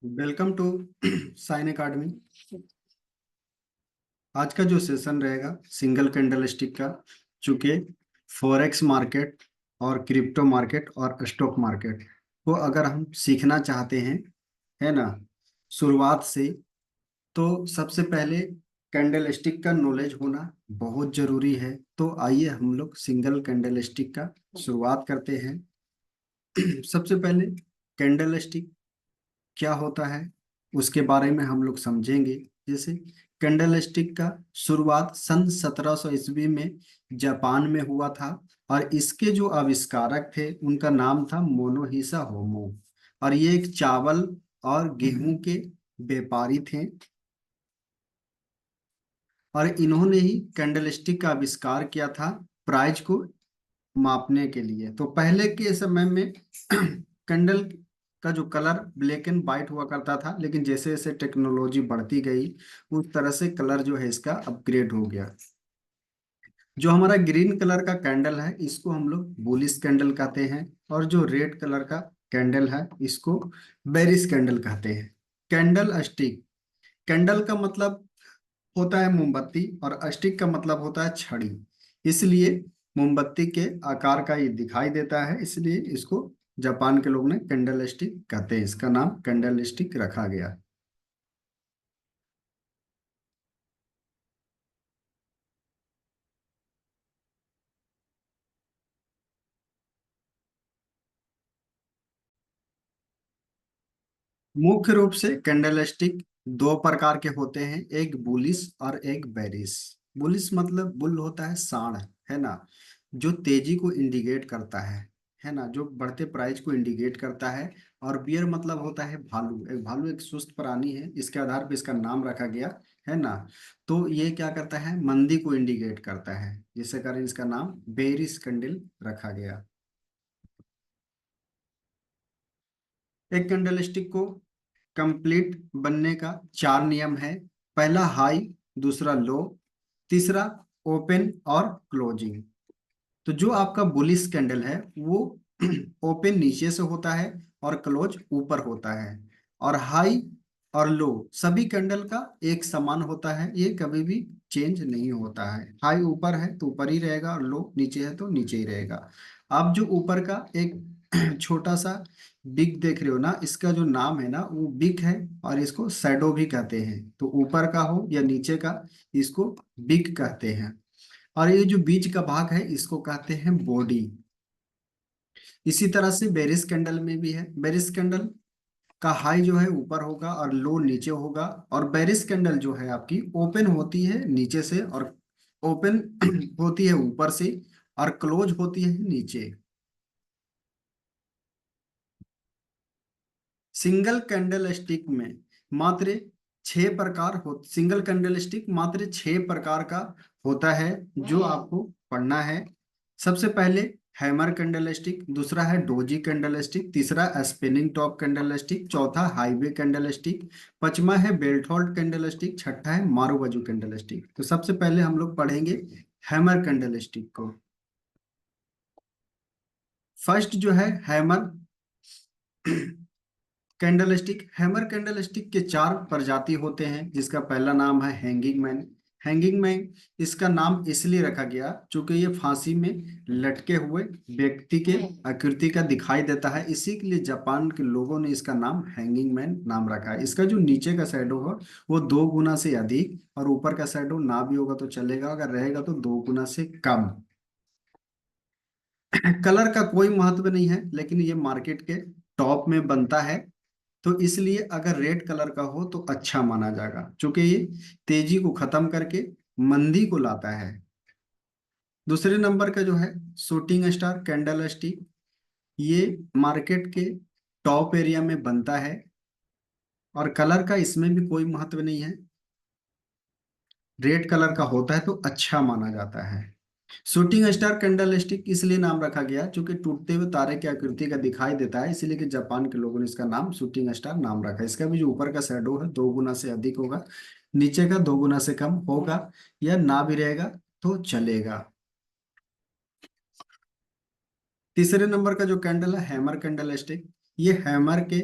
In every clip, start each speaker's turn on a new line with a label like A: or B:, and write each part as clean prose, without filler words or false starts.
A: Welcome to sign academy. आज का जो सेशन रहेगा सिंगल कैंडल स्टिक का, चूंकि फॉरेक्स मार्केट और क्रिप्टो मार्केट और स्टॉक मार्केट को अगर हम सीखना चाहते हैं, है ना, शुरुआत से, तो सबसे पहले कैंडल स्टिक का नॉलेज होना बहुत जरूरी है। तो आइए हम लोग सिंगल कैंडल स्टिक का शुरुआत करते हैं। सबसे पहले कैंडल स्टिक क्या होता है उसके बारे में हम लोग समझेंगे। जैसे कैंडल स्टिक का शुरुआत सन 1700 ईस्वी में जापान में हुआ था, और इसके जो आविष्कारक थे उनका नाम था मोनोहिसा होमो। और ये एक चावल और गेहूं के व्यापारी थे, और इन्होंने ही कैंडल स्टिक का आविष्कार किया था प्राइस को मापने के लिए। तो पहले के समय में कैंडल का जो कलर ब्लैक एंड वाइट हुआ करता था, लेकिन जैसे जैसे टेक्नोलॉजी बढ़ती गई उस तरह से कलर जो है इसका अपग्रेड हो गया। जो हमारा ग्रीन कलर का कैंडल है इसको हम लोग बुलिश कैंडल कहते हैं, और जो रेड कलर का कैंडल है इसको बेरिश कैंडल कहते हैं। कैंडल स्टिक, कैंडल का मतलब होता है मोमबत्ती और स्टिक का मतलब होता है छड़ी, इसलिए मोमबत्ती के आकार का ये दिखाई देता है, इसलिए इसको जापान के लोग ने कैंडल स्टिक कहते हैं। इसका नाम कैंडल स्टिक रखा गया। मुख्य रूप से कैंडल स्टिक दो प्रकार के होते हैं, एक बुलिश और एक बेरिश। बुलिश मतलब बुल होता है सांड, है ना, जो तेजी को इंडिकेट करता है ना, जो बढ़ते प्राइस को इंडिकेट करता है। और बियर मतलब होता है भालू। एक भालू एक सुस्त प्राणी है, इसके आधार पर इसका नाम रखा गया, है ना। तो ये क्या करता है, मंदी को इंडिकेट करता है, जिससे कारण इसका नाम बेरिश कैंडल रखा गया। एक कैंडल स्टिक को कंप्लीट बनने का चार नियम है। पहला हाई, दूसरा लो, तीसरा ओपन और क्लोजिंग। तो जो आपका बुलिश कैंडल है वो ओपन नीचे से होता है और क्लोज ऊपर होता है। और हाई और लो सभी कैंडल का एक समान होता है, ये कभी भी चेंज नहीं होता है। हाई ऊपर है तो ऊपर ही रहेगा, और लो नीचे है तो नीचे ही रहेगा। आप जो ऊपर का एक छोटा सा बिग देख रहे हो ना, इसका जो नाम है ना वो बिग है, और इसको शैडो भी कहते हैं। तो ऊपर का हो या नीचे का, इसको बिग कहते हैं। और ये जो बीच का भाग है इसको कहते हैं बॉडी। इसी तरह से बेरिस कैंडल में भी है। बेरिस कैंडल का हाई जो है ऊपर होगा और लो नीचे होगा। और बेरिस कैंडल जो है आपकी ओपन होती है नीचे से, और ओपन होती है ऊपर से, और क्लोज होती है नीचे। सिंगल कैंडल स्टिक में मात्र छह प्रकार हो सिंगल कैंडल स्टिक मात्र छह प्रकार का होता है, जो आपको पढ़ना है। सबसे पहले हैमर कैंडल स्टिक, दूसरा है डोजी कैंडल स्टिक, तीसरा स्पिनिंग टॉप कैंडल स्टिक, चौथा हाईवे कैंडल स्टिक, पांचवा है बेल्टॉल्ट कैंडल स्टिक, छठा है मारुबाजू कैंडल स्टिक। तो सबसे पहले हम लोग पढ़ेंगे हैमर कैंडल स्टिक को। फर्स्ट जो है hammer candle stick. Hammer candle stick के चार प्रजाति होते हैं, जिसका पहला नाम है हैंगिंग मैन। हैंगिंग मैन इसका नाम इसलिए रखा गया क्योंकि ये फांसी में लटके हुए व्यक्ति के आकृति का दिखाई देता है, इसी के लिए जापान के लोगों ने इसका नाम हैंगिंग मैन नाम रखा है। इसका जो नीचे का शैडो है वो दो गुना से अधिक, और ऊपर का शैडो ना भी होगा तो चलेगा, अगर रहेगा तो दो गुना से कम। कलर का कोई महत्व नहीं है, लेकिन ये मार्केट के टॉप में बनता है, तो इसलिए अगर रेड कलर का हो तो अच्छा माना जाएगा, क्योंकि ये तेजी को खत्म करके मंदी को लाता है। दूसरे नंबर का जो है शूटिंग स्टार कैंडल स्टिक, ये मार्केट के टॉप एरिया में बनता है, और कलर का इसमें भी कोई महत्व नहीं है, रेड कलर का होता है तो अच्छा माना जाता है। शूटिंग स्टार कैंडल स्टिक इसलिए नाम रखा गया क्योंकि टूटते हुए तारे की आकृति का दिखाई देता है, इसलिए कि जापान के लोगों ने इसका नाम शूटिंग स्टार नाम रखा है। इसका भी जो ऊपर का शैडो है दो गुना से अधिक होगा, नीचे का दो गुना से कम होगा, या ना भी रहेगा तो चलेगा। तीसरे नंबर का जो कैंडल है हैमर कैंडल स्टिक, ये हैमर के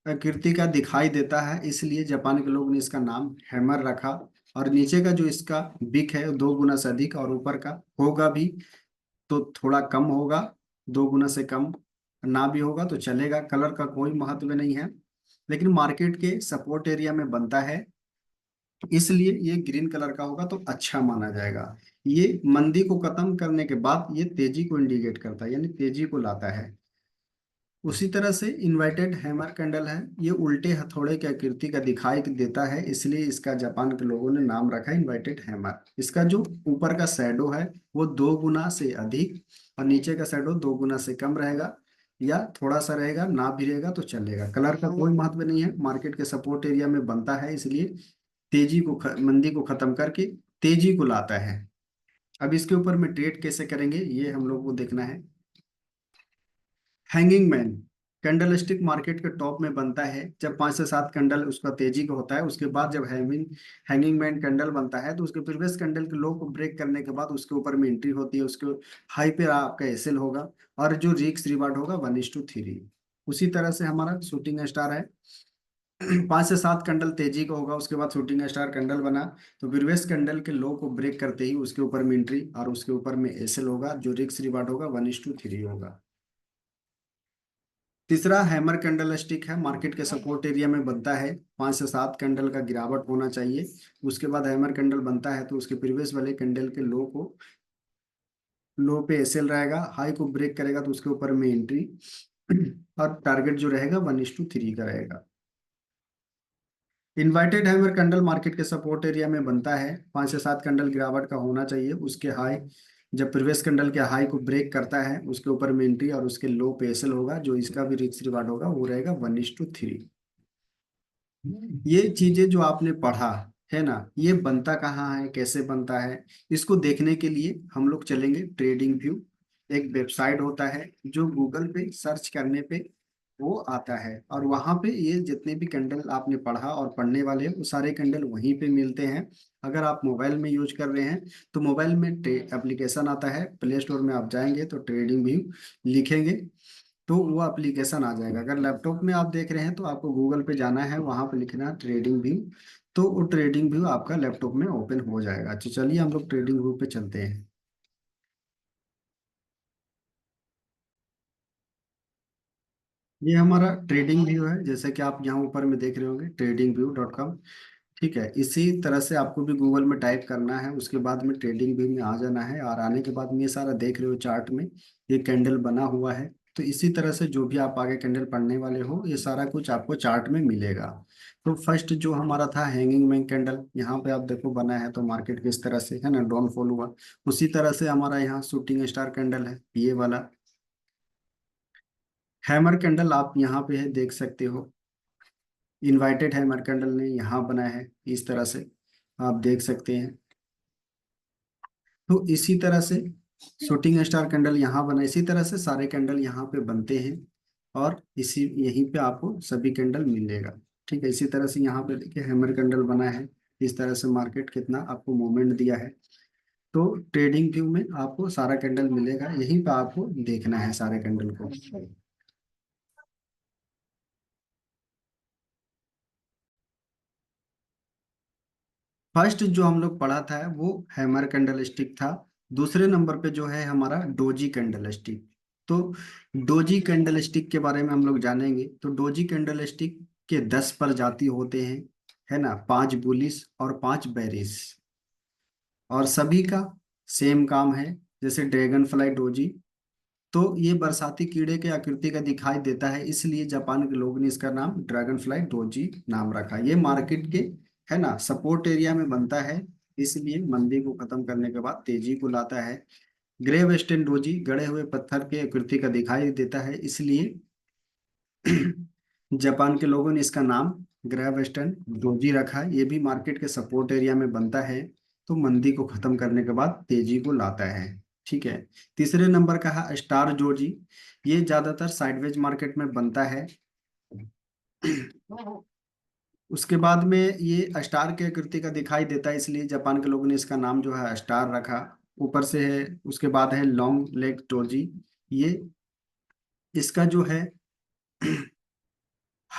A: आकृति का दिखाई देता है, इसलिए जापान के लोग ने इसका नाम हैमर रखा। और नीचे का जो इसका बिक है 2 गुना से अधिक, और ऊपर का होगा भी तो थोड़ा कम होगा, 2 गुना से कम ना भी होगा तो चलेगा। कलर का कोई महत्व नहीं है, लेकिन मार्केट के सपोर्ट एरिया में बनता है, इसलिए ये ग्रीन कलर का होगा तो अच्छा माना जाएगा। ये मंदी को खत्म करने के बाद ये तेजी को इंडिकेट करता है, यानी तेजी को लाता है। उसी तरह से इन्वर्टेड हैमर कैंडल है, ये उल्टे हथौड़े की आकृति का दिखाई देता है, इसलिए इसका जापान के लोगों ने नाम रखा है इन्वर्टेड हैमर। इसका जो ऊपर का शैडो है वो 2 गुना से अधिक और नीचे का शैडो 2 गुना से कम रहेगा, या थोड़ा सा रहेगा ना भी रहेगा तो चलेगा। कलर का कोई महत्व नहीं है, मार्केट के सपोर्ट एरिया में बनता है, इसलिए मंदी को खत्म करके तेजी को लाता है। अब इसके ऊपर में ट्रेड कैसे करेंगे ये हम लोग को देखना है। Hanging man candle stick market के टॉप में बनता है जब 5 से 7 कैंडल उसका तेजी का होता है। उसके बाद जब हैंगिंग हैंगिंग मैन कैंडल बनता है तो उसके प्रीवियस कैंडल के लो को ब्रेक करने के बाद उसके ऊपर में एंट्री होती है, उसके हाई पे आपका एसएल होगा, और जो रिक्स रिवार्ड होगा 1:3। उसी तरह से हमारा शूटिंग स्टार है। 5 से 7 कैंडल तेजी का होगा, उसके बाद शूटिंग स्टार कैंडल बना तो प्रीवियस कैंडल के लो को ब्रेक करते ही उसके ऊपर में एंट्री और उसके ऊपर में एसएल होगा, जो रिक्स रिवार्ड होगा 1:3 होगा। तीसरा हैमर कैंडल स्टिक है, मार्केट के सपोर्ट एरिया में बनता है। 5 से 7 कैंडल का गिरावट होना चाहिए, उसके बाद हैमर कैंडल बनता है तो उसके प्रीवियस वाले कैंडल के लो पे एसएल रहेगा, हाई को ब्रेक करेगा तो उसके ऊपर में एंट्री और टारगेट जो रहेगा 1:3 का रहेगा। इन्वर्टेड हैमर कैंडल मार्केट के सपोर्ट एरिया में बनता है। 5 से 7 कैंडल गिरावट का होना चाहिए, उसके हाई जब प्रीवियस कैंडल के हाई को ब्रेक करता है उसके ऊपर में एंट्री और उसके लो पे एसएल होगा, जो इसका भी रिस्क रिवार्ड होगा वो रहेगा 1:3। ये चीजें जो आपने पढ़ा है ना, ये बनता कहाँ है, कैसे बनता है, इसको देखने के लिए हम लोग चलेंगे ट्रेडिंग व्यू। एक वेबसाइट होता है जो गूगल पे सर्च करने पे वो आता है, और वहां पे ये जितने भी कैंडल आपने पढ़ा और पढ़ने वाले हैं वो सारे कैंडल वहीं पे मिलते हैं। अगर आप मोबाइल में यूज कर रहे हैं तो मोबाइल में एप्लीकेशन आता है, प्ले स्टोर में आप जाएंगे तो ट्रेडिंग व्यू लिखेंगे तो वो एप्लीकेशन आ जाएगा। अगर लैपटॉप में आप देख रहे हैं तो आपको गूगल पे जाना है, वहां पे लिखना है ट्रेडिंग व्यू, तो वो ट्रेडिंग व्यू आपका लैपटॉप में ओपन हो जाएगा। तो चलिए हम लोग ट्रेडिंग व्यू पे चलते हैं। ये हमारा ट्रेडिंग व्यू है, जैसे कि आप यहाँ ऊपर में देख रहे होंगे tradingview.com। ठीक है, इसी तरह से आपको भी गूगल में टाइप करना है, उसके बाद में ट्रेडिंग व्यू में आ जाना है, और आने के बाद में ये सारा देख रहे हो चार्ट में ये कैंडल बना हुआ है। तो इसी तरह से जो भी आप आगे कैंडल पढ़ने वाले हो ये सारा कुछ आपको चार्ट में मिलेगा। तो फर्स्ट जो हमारा था हैंगिंग मैन कैंडल, यहाँ पे आप देखो बना है तो मार्केट किस तरह से है ना डाउनफॉल हुआ। उसी तरह से हमारा यहाँ शूटिंग स्टार कैंडल है ये वाला। हैमर कैंडल आप यहाँ पे है देख सकते हो, इनवाइटेड हैमर कैंडल ने यहाँ बना है इस तरह से आप देख सकते हैं। तो इसी तरह से शूटिंग स्टार कैंडल यहाँ बना, इसी तरह से सारे कैंडल यहाँ पे बनते हैं, और इसी यहीं पे आपको सभी कैंडल मिलेगा। ठीक है, इसी तरह से यहाँ पे देखिए हैमर कैंडल बना है, इस तरह से मार्केट कितना आपको मूवमेंट दिया है। तो ट्रेडिंग व्यू में आपको सारा कैंडल मिलेगा, यहीं पे आपको देखना है सारे कैंडल को। फर्स्ट जो हम लोग पढ़ा था वो हैमर कैंडल स्टिक था। दूसरे नंबर पे जो है हमारा डोजी कैंडल स्टिक। तो डोजी कैंडल स्टिक के बारे में हम लोग जानेंगे। तो डोजी कैंडल स्टिक के 10 प्रजाति होते हैं, है ना, 5 बुलिश और 5 बेरिश, और सभी का सेम काम है। जैसे ड्रैगन फ्लाई डोजी, तो ये बरसाती कीड़े के आकृति का दिखाई देता है, इसलिए जापान के लोग ने इसका नाम ड्रैगन फ्लाई डोजी नाम रखा। ये मार्केट के है ना सपोर्ट एरिया में बनता है, इसलिए मंदी को खत्म करने के बाद तेजी को लाता है। ग्रे वेस्टर्न डोजी गड़े हुए पत्थर के आकृति का दिखाई देता है, इसलिए जापान के लोगों ने इसका नाम ग्रे वेस्टर्न डोजी रखा। ये भी मार्केट के सपोर्ट एरिया में बनता है, तो मंदी को खत्म करने के बाद तेजी को लाता है। ठीक है, तीसरे नंबर का है स्टार जोजी। ये ज्यादातर साइडवेज मार्केट में बनता है। उसके बाद में ये स्टार के आकृति का दिखाई देता है, इसलिए जापान के लोगों ने इसका नाम जो है स्टार रखा। ऊपर से है, उसके बाद है लॉन्ग लेग डोजी। ये इसका जो है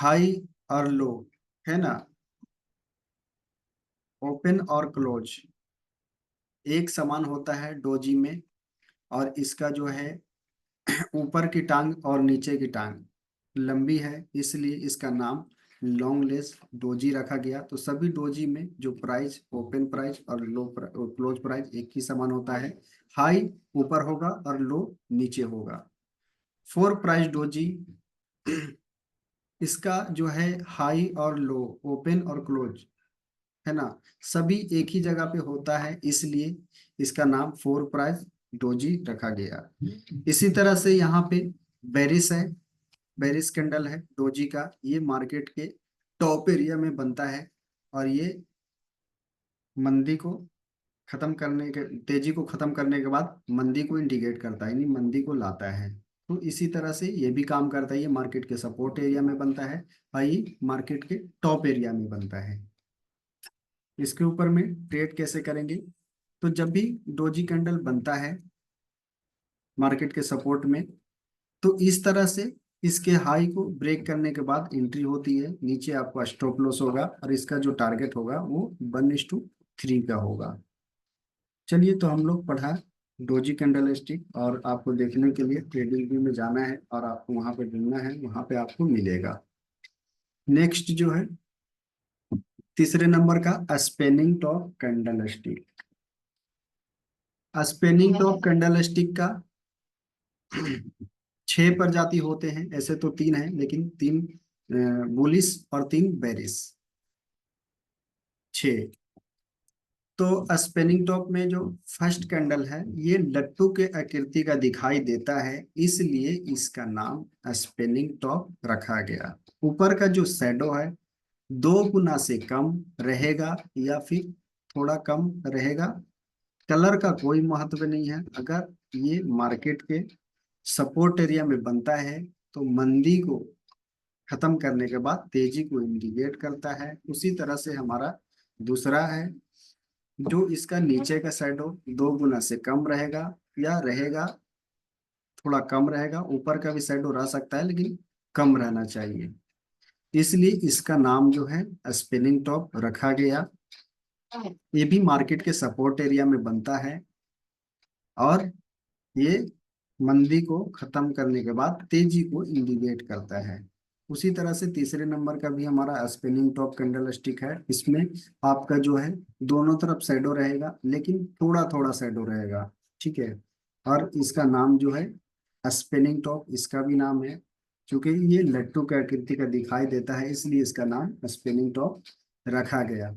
A: हाई और लो, है ना, ओपन और क्लोज एक समान होता है डोजी में। और इसका जो है ऊपर की टांग और नीचे की टांग लंबी है, इसलिए इसका नाम लॉन्ग लेस डोजी रखा गया। तो सभी डोजी में जो प्राइस, ओपन प्राइस और क्लोज प्राइस एक ही समान होता है। हाई ऊपर होगा और लो नीचे होगा। फोर प्राइस डोजी इसका जो है हाई और लो, ओपन और क्लोज, है ना, सभी एक ही जगह पे होता है, इसलिए इसका नाम फोर प्राइस डोजी रखा गया। इसी तरह से यहाँ पे बेरिस है, बेरिस कैंडल है डोजी का। ये मार्केट के टॉप एरिया में बनता है और ये मंदी को खत्म करने के, तेजी को खत्म करने के बाद मंदी को इंडिकेट करता है, यानी मंदी को लाता है। तो इसी तरह से ये भी काम करता है। ये मार्केट के सपोर्ट एरिया में बनता है और ये मार्केट के टॉप एरिया में बनता है। इसके ऊपर में ट्रेड कैसे करेंगे? तो जब भी डोजी कैंडल बनता है मार्केट के सपोर्ट में, तो इस तरह से इसके हाई को ब्रेक करने के बाद एंट्री होती है। नीचे आपका स्टॉप लॉस होगा और इसका जो टारगेट होगा वो 1:3 का होगा। चलिए, तो हम लोग पढ़ा डोजी कैंडल स्टिक, और आपको देखने के लिए ट्रेडिंग व्यू में जाना है और आपको वहां पे ढूंढना है, वहां पे आपको मिलेगा। नेक्स्ट जो है तीसरे नंबर का spinning top candlestick. Spinning top candlestick का 6 प्रजाति होते हैं। ऐसे तो 3 है, लेकिन 3 बुलिश और 3 बेरिश, 6। तो स्पिनिंग टॉप में जो फर्स्ट कैंडल है ये लट्टू के आकृति का दिखाई देता है, इसलिए इसका नाम स्पिनिंग टॉप रखा गया। ऊपर का जो शैडो है 2 गुना से कम रहेगा या फिर थोड़ा कम रहेगा। कलर का कोई महत्व नहीं है। अगर ये मार्केट के सपोर्ट एरिया में बनता है तो मंदी को खत्म करने के बाद तेजी को इंडिकेट करता है। उसी तरह से हमारा दूसरा है, जो इसका नीचे का शैडो 2 गुना से कम रहेगा या रहेगा, थोड़ा कम रहेगा। ऊपर का भी शैडो रह सकता है लेकिन कम रहना चाहिए, इसलिए इसका नाम जो है स्पिनिंग टॉप रखा गया। ये भी मार्केट के सपोर्ट एरिया में बनता है और ये मंदी को खत्म करने के बाद तेजी को इंडिकेट करता है। उसी तरह से तीसरे नंबर का भी हमारा स्पिनिंग टॉप कैंडल स्टिक है। इसमें आपका जो है दोनों तरफ शैडो रहेगा लेकिन थोड़ा थोड़ा शैडो रहेगा, ठीक है। और इसका नाम जो है स्पिनिंग टॉप, इसका भी नाम है, क्योंकि ये लट्टू की आकृति का दिखाई देता है, इसलिए इसका नाम स्पिनिंग टॉप रखा गया।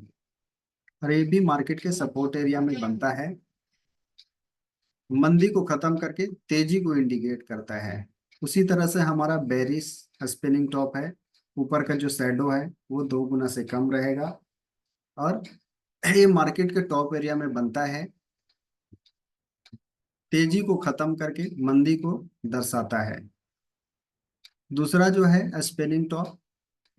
A: और ये भी मार्केट के सपोर्ट एरिया में बनता है, मंदी को खत्म करके तेजी को इंडिकेट करता है। उसी तरह से हमारा बेरिस स्पिनिंग टॉप है। ऊपर का जो शैडो है वो 2 गुना से कम रहेगा और ये मार्केट के टॉप एरिया में बनता है, तेजी को खत्म करके मंदी को दर्शाता है। दूसरा जो है स्पिनिंग टॉप,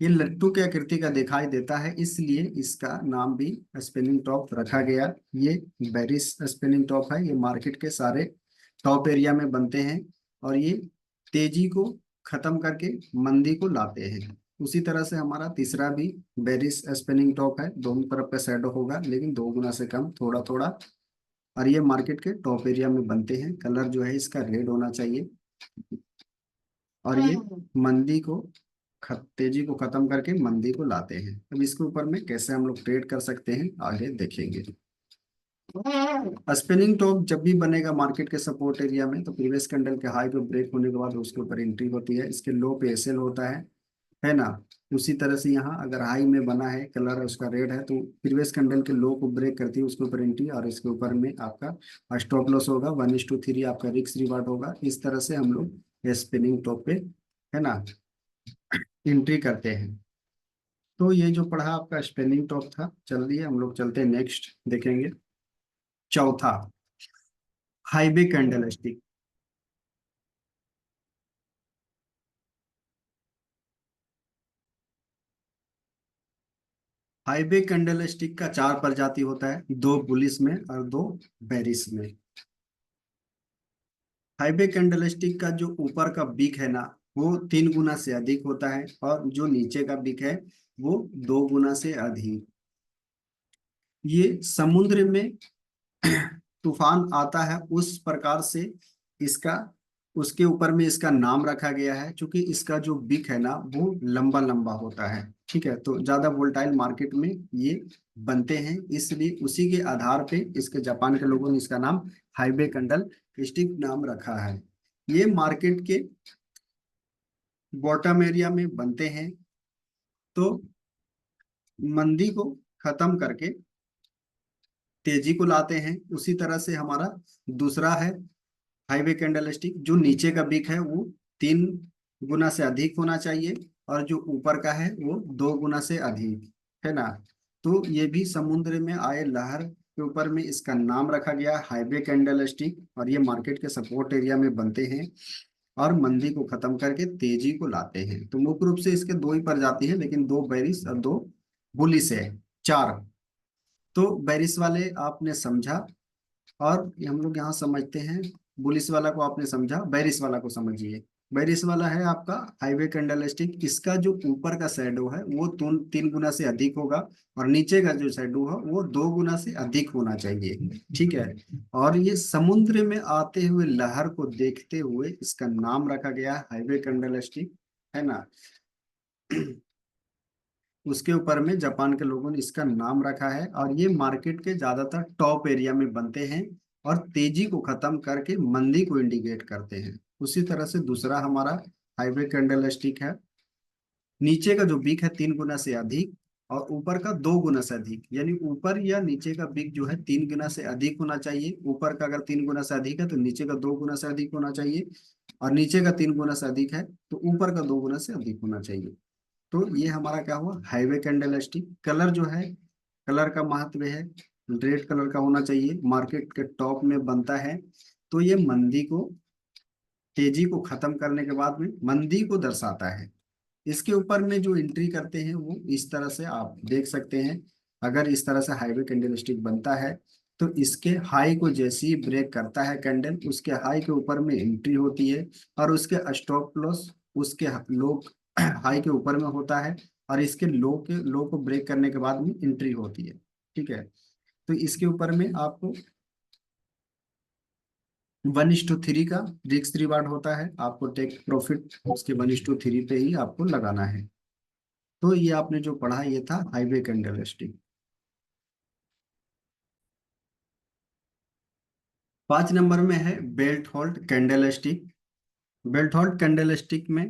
A: ये लट्टू की आकृति का दिखाई देता है, इसलिए इसका नाम भी स्पिनिंग टॉप रखा गया। ये बेरिस स्पिनिंग टॉप है। ये मार्केट के सारे टॉप एरिया में बनते हैं और ये तेजी को खत्म करके मंदी को लाते हैं। उसी तरह से हमारा तीसरा भी बेरिस स्पिनिंग टॉप है। दोनों तरफ का शैडो होगा लेकिन 2 गुना से कम, थोड़ा थोड़ा। और ये मार्केट के टॉप एरिया में बनते हैं। कलर जो है इसका रेड होना चाहिए और ये मंदी को तेजी को खत्म करके मंदी को लाते हैं। अब इसके ऊपर में कैसे हम लोग ट्रेड कर सकते हैं आगे देखेंगे। स्पिनिंग टॉप जब भी बनेगा मार्केट के सपोर्ट एरिया में, तो प्रीवियस कैंडल के हाई पे ब्रेक होने के बाद उसके ऊपर एंट्री होती है। इसके लो पे एसएल होता है ना। उसी तरह से यहाँ अगर हाई में बना है, कलर उसका रेड है, तो प्रीवियस कैंडल के लो को ब्रेक करती है उसके ऊपर एंट्री, और इसके ऊपर में आपका स्टॉप लॉस होगा। 1:3 आपका रिस्क रिवार्ड होगा। इस तरह से हम लोग स्पिनिंग टॉप पे, है ना, एंट्री करते हैं। तो ये जो पढ़ा आपका स्पिनिंग टॉप था। चलिए हम लोग चलते हैं, नेक्स्ट देखेंगे। चौथा, highway candle stick. Highway candle stick का 4 प्रजाति होता है, 2 बुलिश में और 2 बेरिश में। हाईवे कैंडल स्टिक का जो ऊपर का बीक है ना, वो 3 गुना से अधिक होता है, और जो नीचे का बिक है वो 2 गुना से अधिक। ये समुद्र में तूफान आता है उस प्रकार से इसका, उसके ऊपर में इसका नाम रखा गया है, क्योंकि इसका जो बिक है ना वो लंबा लंबा होता है। ठीक है, तो ज्यादा वोल्टाइल मार्केट में ये बनते हैं, इसलिए उसी के आधार पे इसके जापान के लोगों ने इसका नाम हाईवे कंडल स्टिक नाम रखा है। ये मार्केट के बॉटम एरिया में बनते हैं। तो मंदी को खत्म करके तेजी को लाते हैं। उसी तरह से हमारा दूसरा है हाईवे कैंडल स्टिक। जो नीचे का बिक है वो 3 गुना से अधिक होना चाहिए, और जो ऊपर का है वो 2 गुना से अधिक, है ना। तो ये भी समुद्र में आए लहर के ऊपर में इसका नाम रखा गया हाईवे कैंडल स्टिक, और ये मार्केट के सपोर्ट एरिया में बनते हैं और मंदी को खत्म करके तेजी को लाते हैं। तो मुख्य रूप से इसके दो ही प्रजाति है, लेकिन 2 बेरिस और 2 बुलिस है, 4। तो बेरिस वाले आपने समझा, और ये हम लोग यहाँ समझते हैं। बुलिस वाला को आपने समझा, बैरिस वाला को समझिए। बैरिस वाला है आपका हाईवे कैंडल स्टिक। इसका जो ऊपर का शैडो है वो 3 गुना से अधिक होगा, और नीचे का जो शैडो है वो 2 गुना से अधिक होना चाहिए। ठीक है, और ये समुद्र में आते हुए लहर को देखते हुए इसका नाम रखा गया हाईवे कैंडल स्टिक, है ना। उसके ऊपर में जापान के लोगों ने इसका नाम रखा है, और ये मार्केट के ज्यादातर टॉप एरिया में बनते हैं और तेजी को खत्म करके मंदी को इंडिकेट करते हैं। उसी तरह से दूसरा हमारा हाईवे कैंडल स्टिक है। नीचे का जो बिक है 3 गुना से अधिक, और ऊपर का 2 गुना से अधिक, यानी ऊपर या नीचे का बिक जो है 3 गुना से अधिक होना चाहिए। ऊपर का अगर 3 गुना से अधिक है तो नीचे का 2 गुना से अधिक होना चाहिए, और नीचे का 3 गुना से अधिक है तो ऊपर का 2 गुना से अधिक होना चाहिए। तो ये हमारा क्या हुआ, हाईवे कैंडल स्टिक। कलर जो है, कलर का महत्व है, रेड कलर का होना चाहिए, मार्केट के टॉप में बनता है। तो ये मंदी को, तेजी को खत्म करने के बाद में मंदी को दर्शाता है। इसके ऊपर में जो एंट्री करते हैं वो इस तरह से आप देख सकते हैं। अगर इस तरह से हाईवे कैंडल स्टिक बनता है तो इसके हाई को जैसे ही ब्रेक करता है कैंडल, उसके हाई के ऊपर में एंट्री होती है, और उसके स्टॉप लॉस उसके लो हाई के ऊपर में होता है, और इसके लो को ब्रेक करने के बाद में एंट्री होती है। ठीक है, तो इसके ऊपर में आपको 1:3 का रिस्क रिवार्ड होता है। आपको टेक प्रॉफिट उसके 1:3 पे ही आपको लगाना है। तो ये आपने जो पढ़ा ये था हाईवे कैंडल स्टिक। 5 नंबर में है belt hold candle stick. Belt hold candle stick में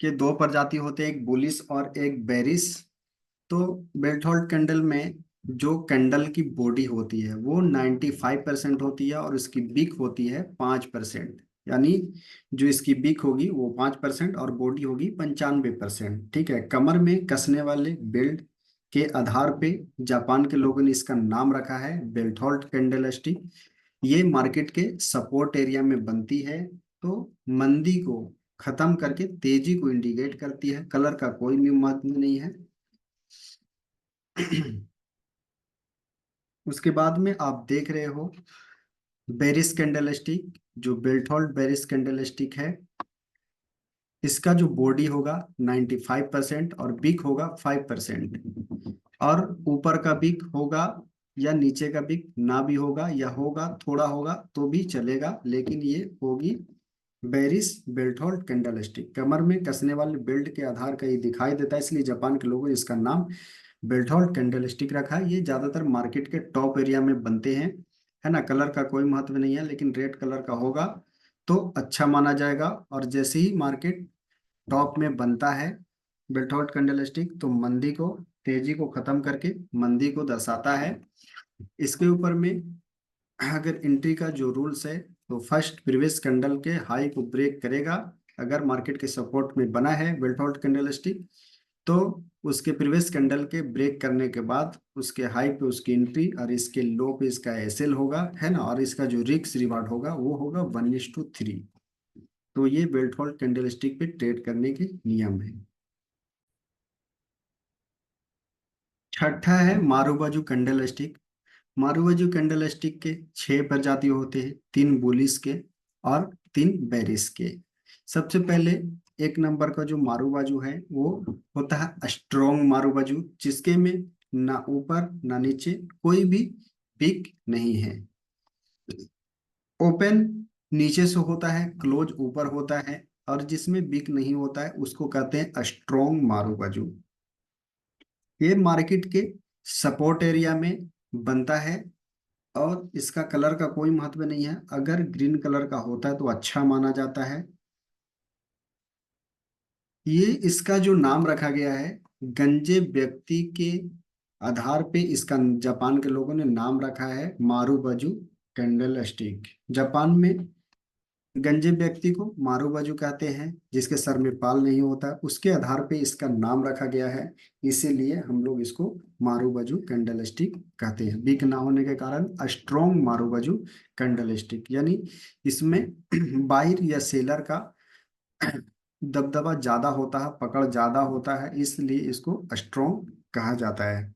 A: के दो प्रजाति होते हैं, एक बुलिस और एक बेरिस। तो बेल्ट होल्ड कैंडल में जो कैंडल की बॉडी होती है वो 95% होती है, और उसकी बिक होती है 5%। यानी जो इसकी बिक होगी वो 5% और बॉडी होगी 95%। ठीक है, कमर में कसने वाले बेल्ट के आधार पे जापान के लोगों ने इसका नाम रखा है बेल्ट होल्ड कैंडल स्टिक। ये मार्केट के सपोर्ट एरिया में बनती है। तो मंदी को खत्म करके तेजी को इंडिकेट करती है। कलर का कोई भी महत्व नहीं है। उसके बाद में आप देख रहे हो बेरिस कैंडल स्टिक। जो बेल्टहोल्ड बेरिस कैंडल स्टिक है, इसका जो बॉडी होगा 95% और बिक होगा 5%, और ऊपर का बिक होगा या नीचे का बिक ना भी होगा, या होगा थोड़ा होगा तो भी चलेगा, लेकिन ये होगी बेरिस बेल्टहोल्ड कैंडल स्टिक। कमर में कसने वाले बेल्ट के आधार का ये दिखाई देता है, इसलिए जापान के लोगों ने इसका नाम बेल्ट होल्ड कैंडल स्टिक रखा है। ये ज्यादातर मार्केट के टॉप एरिया में बनते हैं, है ना। कलर का कोई महत्व नहीं है, लेकिन रेड कलर का होगा तो अच्छा माना जाएगा। और जैसे ही मार्केट टॉप में बनता है बेल्ट होल्ड कैंडल स्टिक, तो मंदी को, तेजी को खत्म करके मंदी को दर्शाता है। इसके ऊपर में अगर एंट्री का जो रूल्स है, तो फर्स्ट प्रीवियस कैंडल के हाई को ब्रेक करेगा। अगर मार्केट के सपोर्ट में बना है बेल्ट होल्ड कैंडल स्टिक, तो उसके प्रीवियस कैंडल के ब्रेक करने के बाद उसके हाई पे उसकी एंट्री, और इसके लो पे इसका एसएल होगा, है ना। और इसका जो रिस्क रिवार्ड होगा वो होगा 1:3। तो ये बेल्ट होल्ड कैंडल स्टिक पे ट्रेड करने के नियम है। छठा है मारुबाजू कैंडल स्टिक। मारुबाजू कैंडल स्टिक के 6 प्रजाति होते हैं, 3 बुलिस के और 3 बेरिस के। सबसे पहले एक नंबर का जो मारू बाजू है वो होता है स्ट्रोंग मारू बाजू, जिसके में ना ऊपर ना नीचे कोई भी पिक नहीं है। ओपन नीचे से होता है, क्लोज ऊपर होता है, और जिसमें बिक नहीं होता है उसको कहते हैं स्ट्रोंग मारू बाजू। ये मार्केट के सपोर्ट एरिया में बनता है, और इसका कलर का कोई महत्व नहीं है। अगर ग्रीन कलर का होता है तो अच्छा माना जाता है। ये इसका जो नाम रखा गया है गंजे व्यक्ति के आधार पे, इसका जापान के लोगों ने नाम रखा है मारूबाजू कैंडल स्टिक। जापान में गंजे व्यक्ति को मारूबाजू कहते हैं, जिसके सर में बाल नहीं होता, उसके आधार पे इसका नाम रखा गया है। इसीलिए हम लोग इसको मारूबाजू कैंडल स्टिक कहते हैं। बीक ना होने के कारण स्ट्रोंग मारूबाजू कैंडल स्टिक, यानी इसमें बाइर या सेलर का दबदबा ज्यादा होता है, पकड़ ज्यादा होता है, इसलिए इसको स्ट्रोंग कहा जाता है।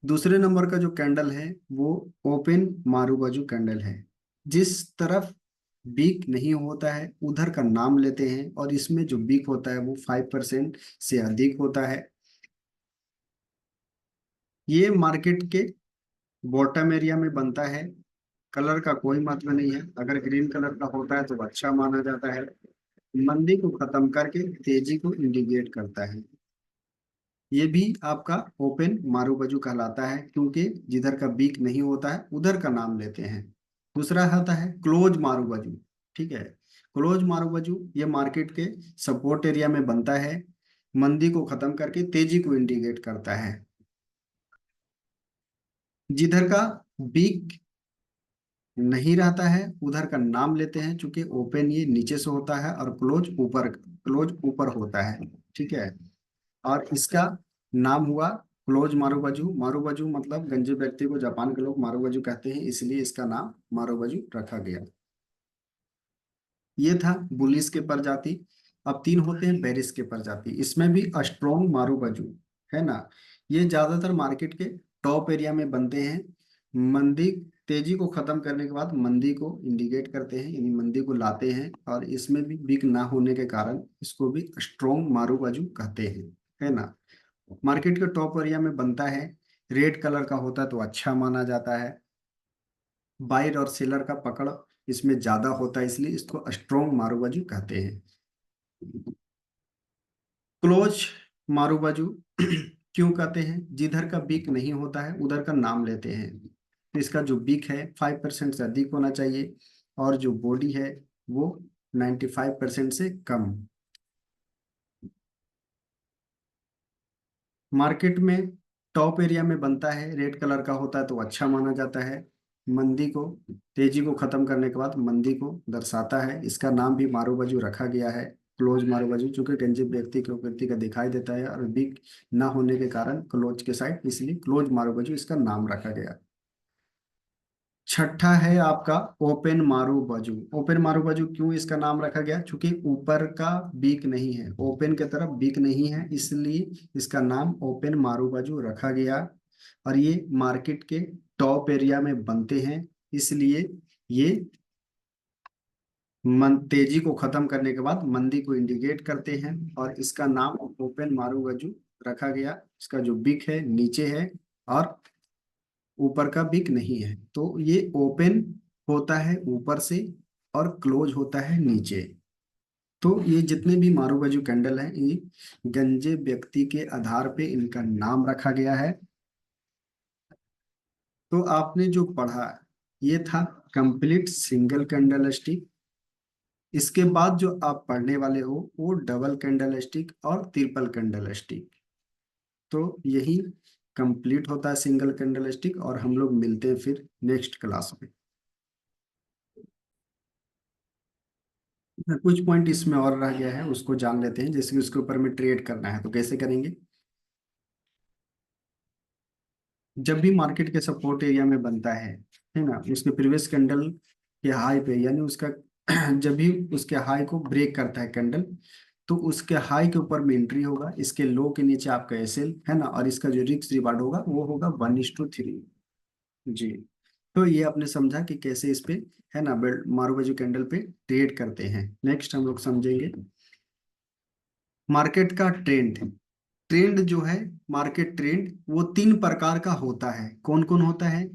A: दूसरे नंबर का जो कैंडल है वो ओपन मारूबाजू कैंडल है। जिस तरफ बीक नहीं होता है उधर का नाम लेते हैं, और इसमें जो बीक होता है वो 5% से अधिक होता है। ये मार्केट के बॉटम एरिया में बनता है। कलर का कोई मतलब नहीं है, अगर ग्रीन कलर का होता है तो अच्छा माना जाता है। मंदी को खत्म करके तेजी को इंडिकेट करता है। ये भी आपका ओपन मारूबाजू कहलाता है, क्योंकि जिधर का बीक नहीं होता है उधर का नाम लेते हैं। दूसरा होता है क्लोज मारूबाजू। ठीक है, क्लोज मारूबाजू ये मार्केट के सपोर्ट एरिया में बनता है, मंदी को खत्म करके तेजी को इंडिकेट करता है। जिधर का बीक नहीं रहता है उधर का नाम लेते हैं, क्योंकि ओपन ये नीचे से होता है और क्लोज ऊपर होता है। ठीक है, और इसका नाम हुआ क्लोज मारूबाजू। मारूबाजू मतलब गंजे व्यक्ति को जापान के लोग मारूबाजू कहते हैं, इसलिए इसका नाम मारूबाजू रखा गया। ये था बुलिस के प्रजाति। अब तीन होते हैं बेरिस के प्रजाति, इसमें भी स्ट्रोंग मारूबाजू है ना। ये ज्यादातर मार्केट के टॉप एरिया में बनते हैं। मंदी तेजी को खत्म करने के बाद मंदी को इंडिकेट करते हैं, यानी मंदी को लाते हैं, और इसमें भी बिक ना होने के कारण इसको भी स्ट्रोंग मारूबाजू कहते हैं, है ना। मार्केट के टॉप एरिया में बनता है, रेड कलर का होता है तो अच्छा माना जाता है। बायर और सेलर का पकड़ इसमें ज्यादा होता है, इसलिए इसको स्ट्रोंग मारूबाजू कहते हैं। क्लोज मारूबाजू क्यों कहते हैं? जिधर का बीक नहीं होता है उधर का नाम लेते हैं। तो इसका जो बीक है 5% से अधिक होना चाहिए, और जो बॉडी है वो 95% से कम। मार्केट में टॉप एरिया में बनता है, रेड कलर का होता है तो अच्छा माना जाता है। मंदी को तेजी को खत्म करने के बाद मंदी को दर्शाता है, इसका नाम भी मारूबाजू रखा गया है क्लोज मारूबाजू, चूंकि गंजे व्यक्ति का दिखाई देता है और बिग ना होने के कारण क्लोज के साइड, इसलिए क्लोज मारूबाजू इसका नाम रखा गया। छठा है आपका ओपन मारू बाजू। ओपन मारू बाजू क्यों इसका नाम रखा गया? क्योंकि ऊपर का बीक नहीं है, ओपन के तरफ बीक नहीं है, इसलिए इसका नाम ओपन मारू बाजू रखा गया। और ये मार्केट के टॉप एरिया में बनते हैं, इसलिए ये तेजी को खत्म करने के बाद मंदी को इंडिकेट करते हैं, और इसका नाम ओपन मारू बाजू रखा गया। इसका जो बिक है नीचे है, और ऊपर का बिक नहीं है, तो ये ओपन होता है ऊपर से और क्लोज होता है नीचे। तो ये जितने भी मारूबाजू कैंडल हैं, ये गंजे व्यक्ति के आधार पे इनका नाम रखा गया है। तो आपने जो पढ़ा ये था कंप्लीट सिंगल कैंडल स्टिक। इसके बाद जो आप पढ़ने वाले हो वो डबल कैंडल स्टिक और ट्रिपल कैंडल स्टिक। तो यही कंप्लीट होता है सिंगल कैंडल स्टिक, और हम लोग मिलते हैं फिर नेक्स्ट क्लास में। कुछ पॉइंट इसमें और रह गया है, उसको जान लेते हैं। जैसे कि उसके ऊपर में ट्रेड करना है तो कैसे करेंगे? जब भी मार्केट के सपोर्ट एरिया में बनता है ना, उसके प्रीवियस कैंडल के हाई पे, यानी उसका जब भी उसके हाई को ब्रेक करता है कैंडल, तो उसके हाई के ऊपर में एंट्री होगा, इसके लो के नीचे आपका एसएल है ना, और इसका जो रिस्क रिवार्ड होगा वो होगा 1:3। जी। तो ये आपने समझा कि कैसे इस पे, है ना, मारुवैजू कैंडल पे ट्रेड करते हैं। नेक्स्ट हम लोग समझेंगे मार्केट का ट्रेंड। ट्रेंड जो है, मार्केट ट्रेंड, वो तीन प्रकार का होता है। कौन कौन होता है?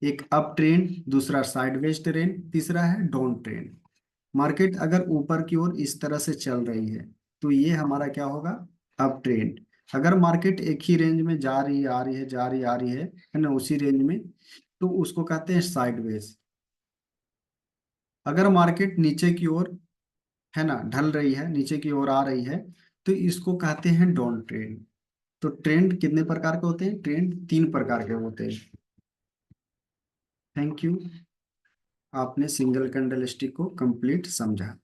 A: एक अप ट्रेंड, दूसरा साइडवेज ट्रेंड, तीसरा है डाउन ट्रेंड। मार्केट अगर ऊपर की ओर इस तरह से चल रही है तो ये हमारा क्या होगा? Up trend. अगर मार्केट एक ही रेंज में जा रही है, आ रही है, जा रही आ रही है ना, उसी रेंज में, तो उसको कहते हैं साइडवेज। अगर मार्केट नीचे की ओर, है ना, ढल रही है, नीचे की ओर आ रही है, तो इसको कहते हैं डाउन ट्रेंड। तो ट्रेंड कितने प्रकार के होते हैं? ट्रेंड तीन प्रकार के होते हैं। थैंक यू, आपने सिंगल कैंडल स्टिक को कंप्लीट समझा।